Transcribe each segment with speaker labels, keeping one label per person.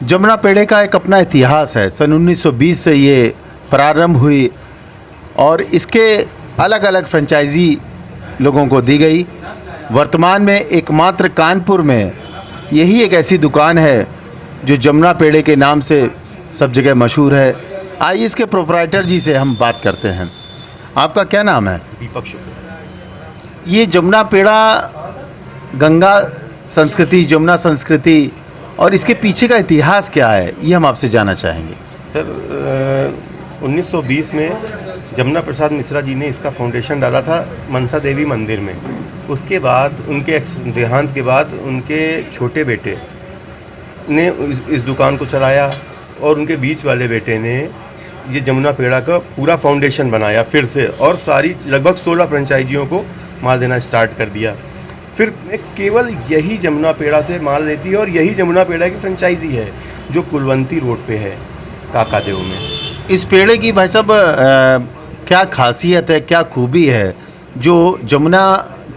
Speaker 1: जमुना पेड़े का एक अपना इतिहास है। सन 1920 से ये प्रारंभ हुई और इसके अलग अलग फ्रेंचाइजी लोगों को दी गई। वर्तमान में एकमात्र कानपुर में यही एक ऐसी दुकान है जो जमुना पेड़े के नाम से सब जगह मशहूर है। आइए इसके प्रोप्राइटर जी से हम बात करते हैं। आपका क्या नाम है?
Speaker 2: दीपक शुक्ल।
Speaker 1: ये जमुना पेड़ा गंगा संस्कृति, जमुना संस्कृति और इसके पीछे का इतिहास क्या है, ये हम आपसे जानना चाहेंगे।
Speaker 2: सर 1920 में जमुना प्रसाद मिश्रा जी ने इसका फाउंडेशन डाला था मनसा देवी मंदिर में। उसके बाद उनके देहांत के बाद उनके छोटे बेटे ने इस दुकान को चलाया और उनके बीच वाले बेटे ने ये जमुना पेड़ा का पूरा फाउंडेशन बनाया फिर से, और सारी लगभग 16 फ्रेंचाइजियों को माल देना स्टार्ट कर दिया। फिर केवल यही जमुना पेड़ा से माल लेती है और यही जमुना पेड़ा की फ्रेंचाइजी है जो कुलवंती रोड पे है काकादेव में।
Speaker 1: इस पेड़े की भाई साहब क्या खासियत है, क्या खूबी है जो जमुना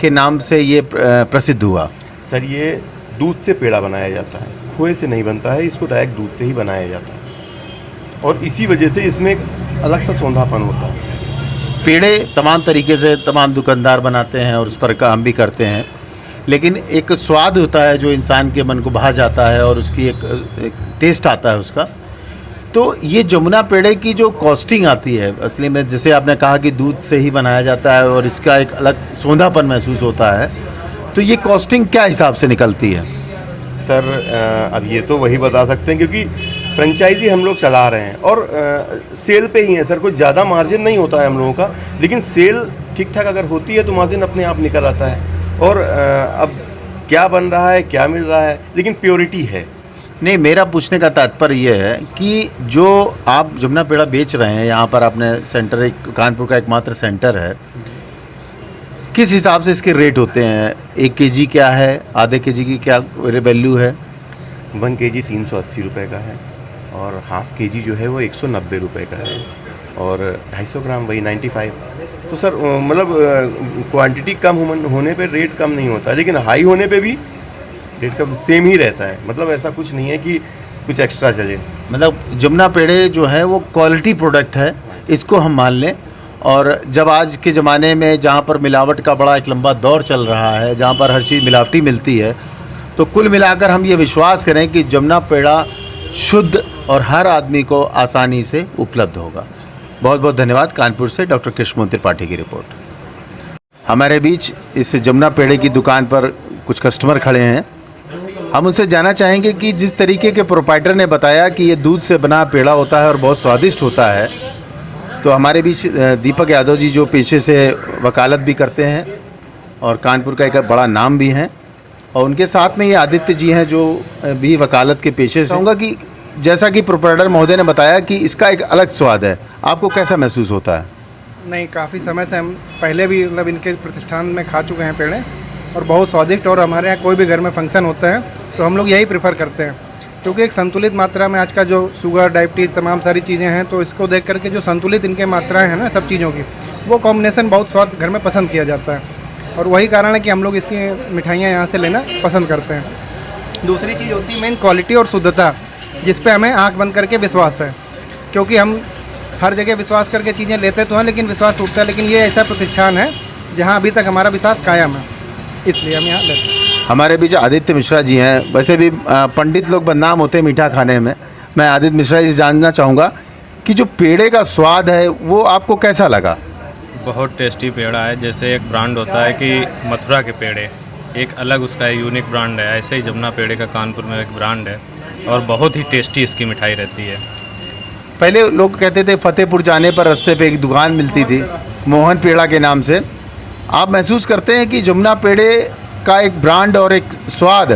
Speaker 1: के नाम से ये प्रसिद्ध हुआ?
Speaker 2: सर ये दूध से पेड़ा बनाया जाता है, खोए से नहीं बनता है, इसको डायरेक्ट दूध से ही बनाया जाता है और इसी वजह से इसमें अलग सा सौंधापन होता है।
Speaker 1: पेड़े तमाम तरीके से तमाम दुकानदार बनाते हैं और उस पर काम भी करते हैं, लेकिन एक स्वाद होता है जो इंसान के मन को भा जाता है और उसकी एक टेस्ट आता है उसका। तो ये जमुना पेड़े की जो कॉस्टिंग आती है असली में, जैसे आपने कहा कि दूध से ही बनाया जाता है और इसका एक अलग सौंधापन महसूस होता है, तो ये कॉस्टिंग क्या हिसाब से निकलती है?
Speaker 2: सर अब ये तो वही बता सकते हैं क्योंकि फ्रेंचाइजी हम लोग चला रहे हैं और सेल पे ही है सर। कुछ ज़्यादा मार्जिन नहीं होता है हम लोगों का, लेकिन सेल ठीक ठाक अगर होती है तो मार्जिन अपने आप निकल आता है। और अब क्या बन रहा है, क्या मिल रहा है, लेकिन प्योरिटी है।
Speaker 1: नहीं, मेरा पूछने का तात्पर्य ये है कि जो आप जमुना पेड़ा बेच रहे हैं, यहाँ पर आपने सेंटर, एक कानपुर का एकमात्र सेंटर है, किस हिसाब से इसके रेट होते हैं? 1 केजी क्या है, आधे केजी की क्या वैल्यू है?
Speaker 2: 1 केजी 380 रुपये का है और हाफ़ केजी जो है वो 190 रुपये का है और 250 ग्राम वही 95। तो सर मतलब क्वांटिटी कम होने पे रेट कम नहीं होता, लेकिन हाई होने पे भी रेट का सेम ही रहता है। मतलब ऐसा कुछ नहीं है कि कुछ एक्स्ट्रा चले।
Speaker 1: मतलब जमुना पेड़े जो है वो क्वालिटी प्रोडक्ट है, इसको हम मान लें। और जब आज के ज़माने में जहाँ पर मिलावट का बड़ा एक लंबा दौर चल रहा है, जहाँ पर हर चीज़ मिलावटी मिलती है, तो कुल मिलाकर हम ये विश्वास करें कि जमुना पेड़ा शुद्ध और हर आदमी को आसानी से उपलब्ध होगा। बहुत बहुत धन्यवाद। कानपुर से डॉक्टर कृष्ण त्रिपाठी की रिपोर्ट। हमारे बीच इस जमुना पेड़े की दुकान पर कुछ कस्टमर खड़े हैं। हम उनसे जानना चाहेंगे कि जिस तरीके के प्रोप्राइटर ने बताया कि ये दूध से बना पेड़ा होता है और बहुत स्वादिष्ट होता है, तो हमारे बीच दीपक यादव जी जो पेशे से वकालत भी करते हैं और कानपुर का एक बड़ा नाम भी हैं, और उनके साथ में ये आदित्य जी हैं जो भी वकालत के पेशे से। कहूँगा कि जैसा कि प्रोप्राइटर महोदय ने बताया कि इसका एक अलग स्वाद है, आपको कैसा महसूस होता है?
Speaker 3: नहीं, काफ़ी समय से हम पहले भी मतलब इनके प्रतिष्ठान में खा चुके हैं पेड़े और बहुत स्वादिष्ट। और हमारे यहाँ कोई भी घर में फंक्शन होता है तो हम लोग यही प्रेफर करते हैं क्योंकि एक संतुलित मात्रा में आज का जो शुगर, डायबिटीज़, तमाम सारी चीज़ें हैं, तो इसको देख करके जो संतुलित इनके मात्राएं हैं ना सब चीज़ों की, वो कॉम्बिनेशन बहुत स्वाद घर में पसंद किया जाता है और वही कारण है कि हम लोग इसकी मिठाइयाँ यहाँ से लेना पसंद करते हैं। दूसरी चीज़ होती है मेन क्वालिटी और शुद्धता, जिस पे हमें आंख बंद करके विश्वास है, क्योंकि हम हर जगह विश्वास करके चीज़ें लेते तो हैं लेकिन विश्वास टूटता है। लेकिन ये ऐसा प्रतिष्ठान है जहाँ अभी तक हमारा विश्वास कायम है, इसलिए हम यहाँ लेते हैं।
Speaker 1: हमारे बीच आदित्य मिश्रा जी हैं। वैसे भी पंडित लोग बदनाम होते हैं मीठा खाने में। मैं आदित्य मिश्रा जी से जानना चाहूँगा कि जो पेड़े का स्वाद है वो आपको कैसा लगा?
Speaker 4: बहुत टेस्टी पेड़ा है। जैसे एक ब्रांड होता है कि मथुरा के पेड़े, एक अलग उसका यूनिक ब्रांड है, ऐसे ही जमुना पेड़े का कानपुर में एक ब्रांड है और बहुत ही टेस्टी इसकी मिठाई रहती है।
Speaker 1: पहले लोग कहते थे फतेहपुर जाने पर रास्ते पे एक दुकान मिलती थी मोहन पेड़ा के नाम से। आप महसूस करते हैं कि जमुना पेड़े का एक ब्रांड और एक स्वाद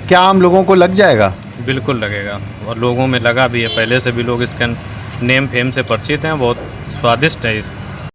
Speaker 1: क्या आम लोगों को लग जाएगा?
Speaker 4: बिल्कुल लगेगा और लोगों में लगा भी है। पहले से भी लोग इसका नेम फेम से परिचित हैं। बहुत स्वादिष्ट है इस